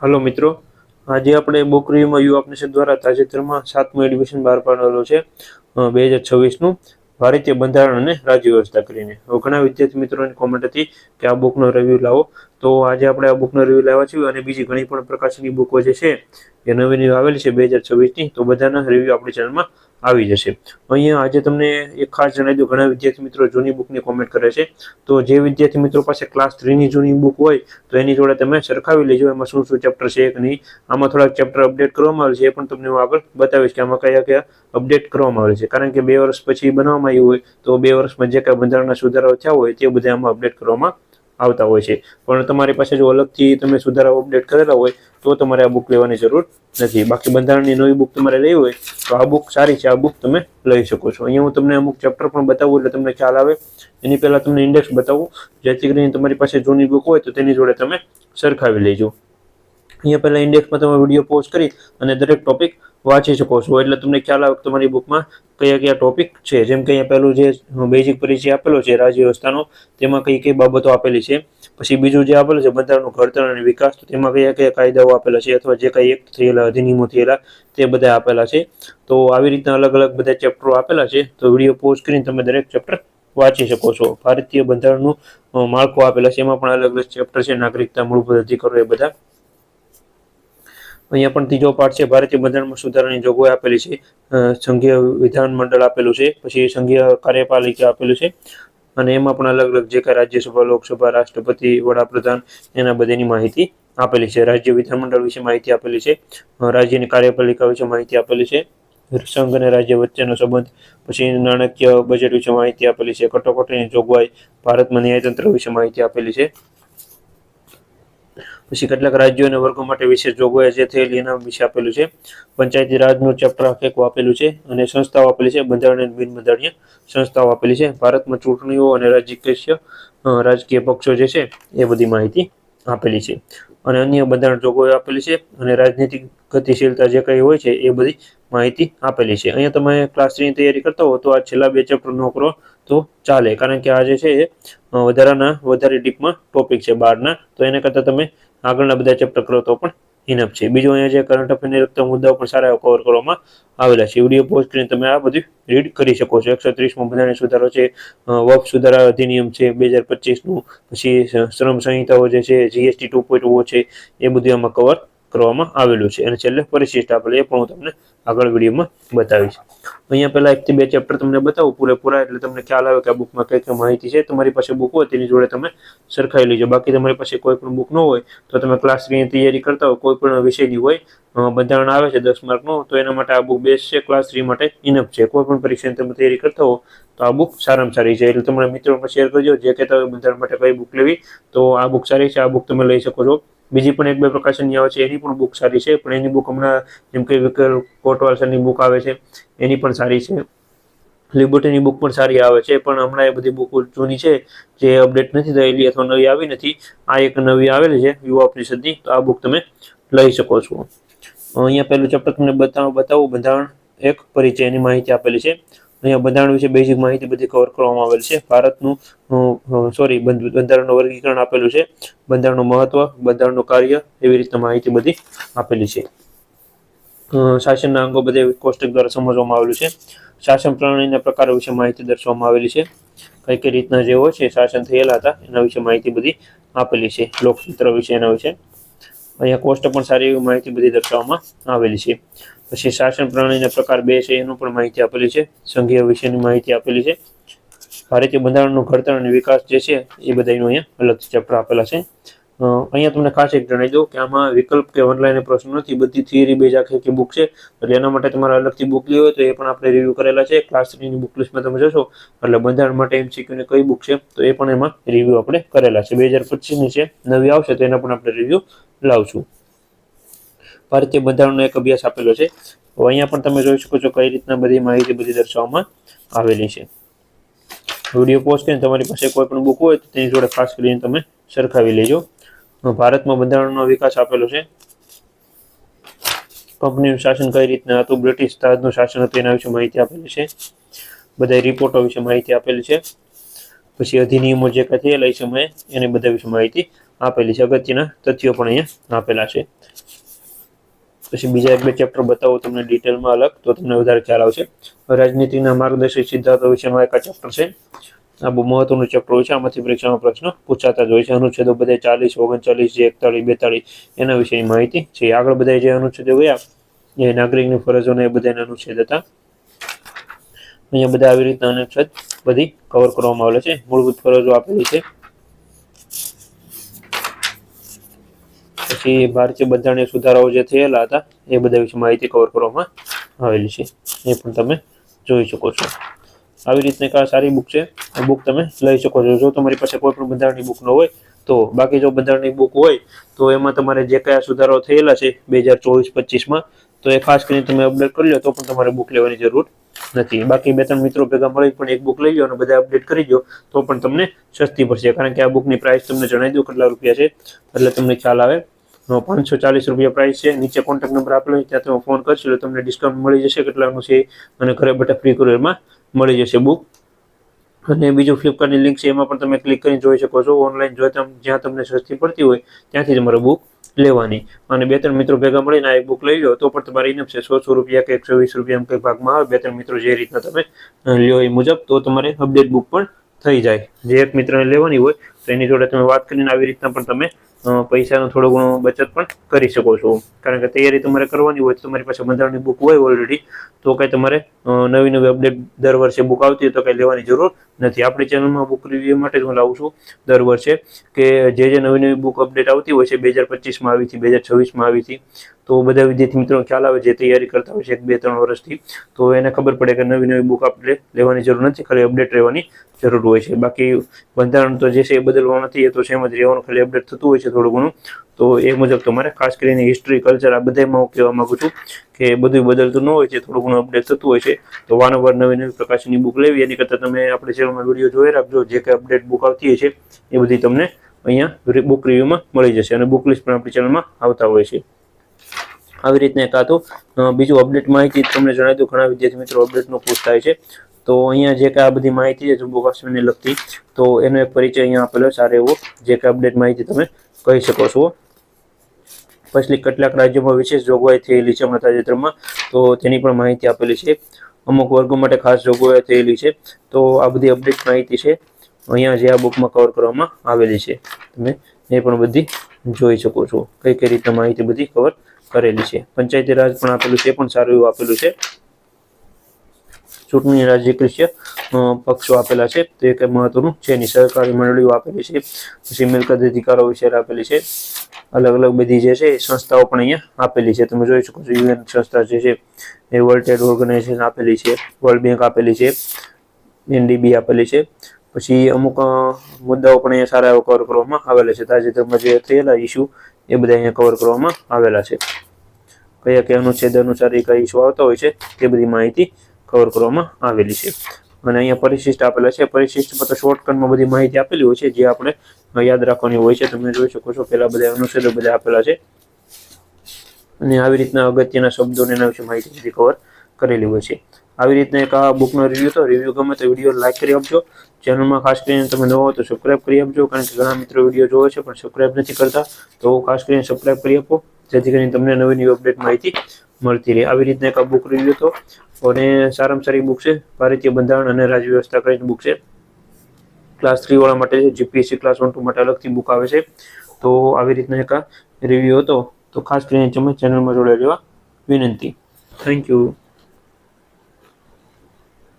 Hello मित्रों, आज આપણે બુક રિવ્યુમાં યુ ઓપનેશન દ્વારા તાજેતરમાં 7મું એડિશન બહાર પાડેલો છે 2026નું ભારતીય બંધારણ અને રાજ્ય વ્યવસ્થા કરીને. ઘણા વિદ્યાર્થી મિત્રોની કોમેન્ટ હતી કે આ બુકનો રિવ્યુ લાવો, તો આજે આપણે આ બુકનો રિવ્યુ લાવવા છીએ અને બીજી ઘણી પણ પ્રકારની બુકો જે છે એ નવી આવેલી છે 2026ની, તો બધાના રિવ્યુ આપણી ચેનલમાં આવી જશે. અહીંયા આજે તમને એક ખાસ જણાવી દઉં, ઘણા વિદ્યાર્થી મિત્રો જૂની બુકની કોમેન્ટ કરે છે, તો જે વિદ્યાર્થી મિત્રો પાસે ક્લાસ 3ની જૂની બુક હોય તો એની જોડે તમે સરખાવી લેજો એમાં શું શું ચેપ્ટર છે કે નહીં. આમાં થોડાક ચેપ્ટર અપડેટ કરવામાં આવે છે, એ પણ તમને હું આગળ બતાવીશ કે આમાં કયા કયા અપડેટ કરવામાં આવે છે, કારણ કે 2 વર્ષ પછી બનાવવામાં આવ્યું હોય તો 2 વર્ષમાં જે કાંઈ બંધારણના સુધારાઓ થયા હોય તે બધા આમાં અપડેટ કરવામાં આવતા હોય છે. પણ તમારી પાસે જો અલગથી તમે સુધારાઓ અપડેટ કરેલા હોય તો તમારે આ બુક લેવાની જરૂર નથી. બાકી બંધારણની નવી બુક તમારે લેવી હોય તો આ બુક સારી છે, આ બુક તમે લઈ શકો છો. અહીંયા હું તમને અમુક ચેપ્ટર પણ બતાવું એટલે તમને ખ્યાલ આવે. એની પહેલાં તમને ઇન્ડેક્સ બતાવું, જેથી કરીને તમારી પાસે જૂની બુક હોય તો તેની જોડે તમે સરખાવી લેજો. અહીંયા પહેલાં ઇન્ડેક્સમાં તમે વિડીયો પોઝ કરી અને દરેક ટોપિક વાંચી શકો છો, એટલે તમને ખ્યાલ આવે કે તમારી બુકમાં કયા કયા ટોપિક છે. જેમ કે અહીંયા પહેલું જે બેઝિક પરિચય આપેલો છે રાજ્ય વ્યવસ્થાનો, તેમાં કઈ કઈ બાબતો આપેલી છે. પછી બીજું જે આપેલું છે બંધારણનું ઘડતર અને વિકાસ, તો તેમાં કયા કયા કાયદાઓ આપેલા છે અથવા જે કાંઈ એક્ટ થયેલા, અધિનિયમો થયેલા તે બધા આપેલા છે. તો આવી રીતના અલગ અલગ બધા ચેપ્ટરો આપેલા છે, તો વિડીયો પોઝ કરીને તમે દરેક ચેપ્ટર વાંચી શકો છો. ભારતીય બંધારણનું માળખું આપેલા છે, એમાં પણ અલગ અલગ ચેપ્ટર છે, નાગરિકતા, મૂળભૂત અધિકારો, એ બધા. અહીંયા પણ ત્રીજો પાર્ટ છે, ભારતીય બંધારણમાં સુધારાની જોગવાઈ આપેલી છે. સંઘીય વિધાન મંડળ આપેલું છે, પછી સંઘીય કાર્યપાલિકા આપેલું છે, અને એમાં પણ અલગ અલગ જે કાંઈ રાજ્યસભા, લોકસભા, રાષ્ટ્રપતિ, વડાપ્રધાન એના બધાની માહિતી આપેલી છે. રાજ્ય વિધાનમંડળ વિશે માહિતી આપેલી છે, રાજ્યની કાર્યપાલિકા વિશે માહિતી આપેલી છે, સંઘ અને રાજ્ય વચ્ચેનો સંબંધ, પછી નાણાકીય બજેટ વિશે માહિતી આપેલી છે, કટોકટીની જોગવાઈ, ભારતમાં ન્યાયતંત્ર વિશે માહિતી આપેલી છે. પછી કેટલાક રાજ્યો અને વર્ગો માટે વિશેષ જોગવાઈ જે થયેલી એના વિશે આપેલું છે. પંચાયતી રાજનું ચેપ્ટર આખું આપેલું છે, અને સંસ્થાઓ આપેલી છે, બંધારણીય અને બિનબંધારણીય સંસ્થાઓ આપેલી છે. ભારતમાં ચૂંટણીઓ અને રાજકીય પક્ષો જે છે એ બધી માહિતી આપેલી છે, અને અન્ય બંધારણ જોગવાઈઓ આપેલી છે, અને રાજનીતિક ગતિશીલતા જે કંઈ હોય છે એ બધી માહિતી આપેલી છે. અહીંયા તમે ક્લાસ 3ની તૈયારી કરતા હો તો આ છેલ્લા 2 ચેપ્ટર ન કરો તો ચાલે, કારણ કે આ જે છે એ વધારે ડીપમાં ટોપિક છે 12ના, તો એને કરતાં તમે આગળના બધા ચેપ્ટર કરો તો પણ ઇનફ છે. બીજું અહીંયા જે કરંટ અફેરને લગતા મુદ્દાઓ પણ સારા કવર કરવામાં આવેલા છે. વિડીયો પોઝ કરીને તમે આ બધું રીડ કરી શકો છો. 130મો બંધારણીય સુધારો છે, વક્ફ સુધારા અધિનિયમ છે 2025નું, પછી શ્રમ સંહિતાઓ જે છે, GST 2.0 છે, એ બધું આમાં કવર કરવામાં આવેલું છે. અને છેલ્લે પરિશિષ્ટ આપેલું, એ પણ હું તમને આગળ વિડીયોમાં બતાવીશ. અહીંયા પહેલાં 1 થી 2 ચેપ્ટર તમને બતાવું પૂરેપૂરા, એટલે તમને ખ્યાલ આવે કે આ બુકમાં કઈ કઈ માહિતી છે. તમારી પાસે બુક હોય તેની જોડે તમે સરખાવી લેજો. બાકી તમારી પાસે કોઈ પણ બુક ન હોય તો તમે ક્લાસ 3ની તૈયારી કરતા હો, કોઈ પણ વિષયની હોય, બંધારણ આવે છે 10 માર્કનું, તો એના માટે આ બુક બેસ્ટ છે, ક્લાસ 3 માટે ઇનફ છે. કોઈ પણ પરીક્ષાની તમે તૈયારી કરતા હો તો આ બુક સારામાં સારી છે. એટલે તમારા મિત્રોને શેર કરજો, જે કહેતા હોય બંધારણ માટે કઈ બુક લેવી, તો આ બુક સારી છે, આ બુક તમે લઈ શકો છો. બીજી પણ 1-2 પ્રકાશનની આવે છે, એની પણ બુક સારી છે, પણ એની બુક હમણાં જેમ કે વિકલ કોટવાલ સરની બુક આવે છે એની પણ સારી છે. લિબર્ટીની બુક પણ સારી આવે છે, પણ હમણાં એ બધી બુક જૂની છે જે અપડેટ નથી થયેલી અથવા નવી આવી નથી. આ એક નવી આવેલી છે યુવા પરિષદની, તો આ બુક તમે લઈ શકો છો. અહીંયા પહેલું ચેપ્ટર તમને બતાવું બંધારણ 1 પરિચય, એની માહિતી આપેલી છે. અહીંયા બંધારણ વિશે બેઝિક માહિતી બધી કવર કરવામાં આવેલી છે. બંધારણનું વર્ગીકરણ આપેલું છે, બંધારણનું મહત્વ, બંધારણનું કાર્ય, એવી રીતના માહિતી બધી આપેલી છે. શાસનના અંગો બધે કોષ્ટક દ્વારા સમજવામાં આવેલું છે. શાસન પ્રણાલીના પ્રકારો વિશે માહિતી દર્શાવવામાં આવેલી છે. કઈ રીતના જે હોય છે શાસન થયેલા હતા એના વિશે માહિતી બધી આપેલી છે. લોકતંત્ર વિશે એના વિશે અહીંયા કોષ્ટક પણ સારી એવી માહિતી બધી દર્શાવવામાં આવેલી છે. પછી શાસન પ્રણાલીના પ્રકાર 2 છે, એનું પણ માહિતી આપેલી છે. સંઘીય વિશેની માહિતી આપેલી છે. ભારતીય બંધારણનું ઘડતર અને વિકાસ જે છે એ બધાનું અહીંયા અલગ ચેપ્ટર આપેલા છે. અહીંયા તમને ખાસ એક જણાવી દઉં કે આમાં વિકલ્પ કે ઓનલાઈન પ્રશ્ન નથી, બધી થિયરી બેઝ આખી બુક છે, એટલે એના માટે તમારે અલગથી બુક લેવી હોય તો એ પણ આપણે રિવ્યૂ કરેલા છે. ક્લાસ 3ની બુક લિસ્ટમાં તમે જશો એટલે બંધારણ માટે MCQની કઈ બુક છે તો એ પણ એમાં રિવ્યૂ આપણે કરેલા છે. 2025ની છે, નવી આવશે તો એના પણ આપણે રિવ્યૂ લાવશું. ભારતીય બંધારણનો એક અભ્યાસ આપેલો છે, તો અહીંયા પણ તમે જોઈ શકો છો કઈ રીતના બધી માહિતી બધી દર્શાવવામાં આવેલી છે. વિડીયો પોઝ કરીને તમારી પાસે કોઈ પણ બુક હોય તો તેની જોડે ખાસ કરીને તમે સરખાવી લેજો. ભારતમાં બંધારણનો વિકાસ આપેલો છે. કંપનીનું શાસન કઈ રીતના હતું, બ્રિટિશ તાજનું શાસન હતું એના વિશે માહિતી આપેલી છે. બધા રિપોર્ટો વિશે માહિતી આપેલી છે. પછી અધિનિયમો જે કાંઈ થયેલા એ સમયે એની બધા વિશે માહિતી આપેલી છે, અગત્યના તથ્યો પણ અહીંયા આપેલા છે. પછી બીજા 1-2 ચેપ્ટર બતાવો તમને ડિટેલમાં અલગ, તો તમને વધારે ખ્યાલ આવશે. રાજનીતિના માર્ગદર્શક સિદ્ધાંતો વિશેનો એક ચેપ્ટર છે. આ બહુ મહત્વનું ચેપ્ટર હોય છે. આમાંથી પરીક્ષામાં પ્રશ્ન પૂછાતા જ હોય છે. અનુચ્છેદો બધા 40, 39, 41, 42 એના વિશેની માહિતી છે. આગળ બધા જે અનુચ્છેદો ગયા એ નાગરિકની ફરજોને એ બધાના અનુચ્છેદ હતા. અહીંયા બધા આવી રીતના અનુચ્છેદ બધી કવર કરવામાં આવેલા છે. મૂળભૂત ફરજો આપેલી છે. પછી ભારતીય બંધારણીય સુધારાઓ જે થયેલા હતા એ બધા વિશે માહિતી કવર કરવામાં આવેલી છે. એ પણ તમે જોઈ શકો છો. આવી રીતની એક સારી બુક છે. આ બુક તમે લઈ શકો છો. જો તમારી પાસે કોઈ પણ બંધારણની બુક ન હોય તો, બાકી જો બંધારણની બુક હોય તો એમાં તમારે જે કયા સુધારાઓ થયેલા છે 2024-25માં, તો એ ખાસ કરીને તમે અપડેટ કરી લો તો પણ તમારે બુક લેવાની જરૂર નથી. બાકી 2-3 મિત્રો ભેગા મળી પણ એક બુક લઈ લો અને બધા અપડેટ કરી દો તો પણ તમને સસ્તી પડશે. કારણ કે આ બુકની પ્રાઇસ તમને જણાવી દઉં કેટલા રૂપિયા છે એટલે તમને ખ્યાલ આવે. 540 રૂપિયા પ્રાઇસ છે. નીચે કોન્ટેક્ટ નંબર આપેલો હોય ત્યાં તમે ફોન કરશો એટલે તમને ડિસ્કાઉન્ટ મળી જશે કેટલાનું છે, અને ઘરે બેઠા ફ્રી કુરિયરમાં મળી જશે બુક. અને બીજું ફ્લિપકાર્ટની લિંક છે એમાં પણ તમે ક્લિક કરીને જોઈ શકો છો. ઓનલાઈન જ્યાં તમને સસ્તી પડતી હોય ત્યાંથી તમારે બુક લેવાની. અને 2-3 મિત્રો ભેગા મળીને આ એક બુક લઈ લો તો પણ તમારે ઇનફ છે. 100 રૂપિયા કે 120 રૂપિયા એમ કંઈક ભાગમાં આવે. 2-3 મિત્રો જે રીતના તમે લ્યો એ મુજબ, તો તમારે અપડેટ બુક પણ થઈ જાય. જે એક મિત્રને લેવાની હોય તો એની જોડે તમે વાત કરીને આવી રીતના પણ તમે પૈસાનો થોડો ઘણો બચત પણ કરી શકો છો. કારણ કે તૈયારી તમારે કરવાની હોય તો તમારી પાસે બંધારણની બુક હોય ઓલરેડી, તો કંઈ તમારે નવી અપડેટ દર વર્ષે બુક આવતી હોય તો કંઈ લેવાની જરૂર નથી. આપણી ચેનલમાં બુક રિવ્યુ માટે જ હું લાવું છું દર વર્ષે, કે જે નવી બુક અપડેટ આવતી હોય છે 2025માં આવી હતી, 2026માં આવી હતી, તો બધા વિદ્યાર્થી મિત્રો ખ્યાલ આવે જે તૈયારી કરતા હોય છે 1-2-3 વર્ષથી, તો એને ખબર પડે કે નવી બુક આપણે લેવાની જરૂર નથી, ખાલી અપડેટ રહેવાની જરૂર હોય છે. બાકી બંધારણ તો જે છે એ બદલવા નથી, એ તો સેમ જ રહેવાનું, ખાલી અપડેટ થતું હોય છે થોડું ઘણું. તો એ મુજબ તમારે ખાસ કરીને હિસ્ટ્રી, કલ્ચર આ બધામાં હું કહેવા માંગુ છું કે બધું બદલતું ન હોય છે, થોડું ઘણું અપડેટ થતું હોય છે. તો વારંવાર નવી પ્રકાશની બુક લેવી એની કરતાં તમે આપણે ચેનલમાં વિડીયો જોઈ રાખજો. જે કંઈ અપડેટ બુક આવતી હોય છે એ બધી તમને અહીંયા બુક રિવ્યુમાં મળી જશે, અને બુક લિસ્ટ પણ આપણી ચેનલમાં આવતા હોય છે. આવી રીતના એક આ તો બીજું અપડેટ માહિતી તમને જણાવી દઉં. ઘણા વિદ્યાર્થી મિત્રો અપડેટનો પૂછ થાય છે, તો અહીંયા જે કાંઈ આ બધી માહિતી છે જમ્મુ કાશ્મીરને લગતી, તો એનો એક પરિચય અહીંયા આપેલો સારો એવો, જે કાંઈ અપડેટ માહિતી તમે કહી શકો છો. પછી કેટલાક રાજ્યોમાં વિશેષ જોગવાઈ થયેલી છે હમણાં તાજેતરમાં, તો તેની પણ માહિતી આપેલી છે. અમુક વર્ગો માટે ખાસ જોગવાઈ થયેલી છે. તો આ બધી અપડેટ માહિતી છે અહીંયા જે આ બુકમાં કવર કરવામાં આવેલી છે. તમે એ પણ બધી જોઈ શકો છો કઈ કઈ રીતના માહિતી બધી કવર કરેલી છે. પંચાયતી રાજ પણ આપેલું છે, પણ સારું એવું આપેલું છે. ચૂંટણી રાજકીય પક્ષો આપેલા છે, તો એ કંઈ મહત્વનું છે નહીં. સહકારી મંડળીઓ આપેલી છે. પછી મિલકત અધિકારો વિશે આપેલી છે. અલગ અલગ બધી જે છે એ સંસ્થાઓ પણ અહીંયા આપેલી છે. તમે જોઈ શકો છો યુએન સંસ્થા જે છે એ વર્લ્ડ ટ્રેડ ઓર્ગેનાઇઝેશન આપેલી છે, વર્લ્ડ બેંક આપેલી છે, એનડીબી આપેલી છે. પછી અમુક મુદ્દાઓ પણ અહીંયા સારા એવા કવર કરવામાં આવેલા છે. તાજેતરમાં જે થયેલા ઇસ્યુ એ બધા અહીંયા કવર કરવામાં આવેલા છે. કયા કયા અનુચ્છેદ અનુસાર એ કયા ઇસ્યુ આવતા હોય છે તે બધી માહિતી કવર કરવામાં આવેલી છે. અને અહીંયા પરિશિષ્ટ આપેલા છે. પરિશિષ્ટમાં તો શોર્ટકટમાં બધી માહિતી આપેલી હોય છે જે આપણે યાદ રાખવાની હોય છે. તમે જોઈ શકો છો પેલા બધા અનુચ્છેદો બધા આપેલા છે, અને આવી રીતના અગત્યના શબ્દોને એના વિશે માહિતી બધી કવર કરેલી હોય છે. આવી રીતના એક આ બુકનો રિવ્યુ ગમે તો વિડીયો લાઈક કરી આપજો. ચેનલમાં ખાસ કરીને તમે નવો હો તો સબસ્ક્રાઈબ કરી આપજો, કારણ કે ઘણા મિત્રો વિડીયો જોવે છે પણ સબસ્ક્રાઈબ નથી કરતા, તો ખાસ કરીને સબસ્ક્રાઈબ કરી આપો જેથી કરીને તમને નવી અપડેટ માહિતી મળતી રહે. આવી રીતના એક આ બુક રિવ્યુ તો, અને સારામાં સારી બુક છે. ભારતીય બંધારણ અને રાજ્ય વ્યવસ્થા કરીને બુક છે. ક્લાસ 3 વાળા માટે છે. જીપીએસસી ક્લાસ 1-2 માટે અલગથી બુક આવે છે. તો આવી રીતના એક આ રિવ્યુ હતો, તો ખાસ કરીને તમે ચેનલમાં જોડાઈ રહેવા વિનંતી. Thank you.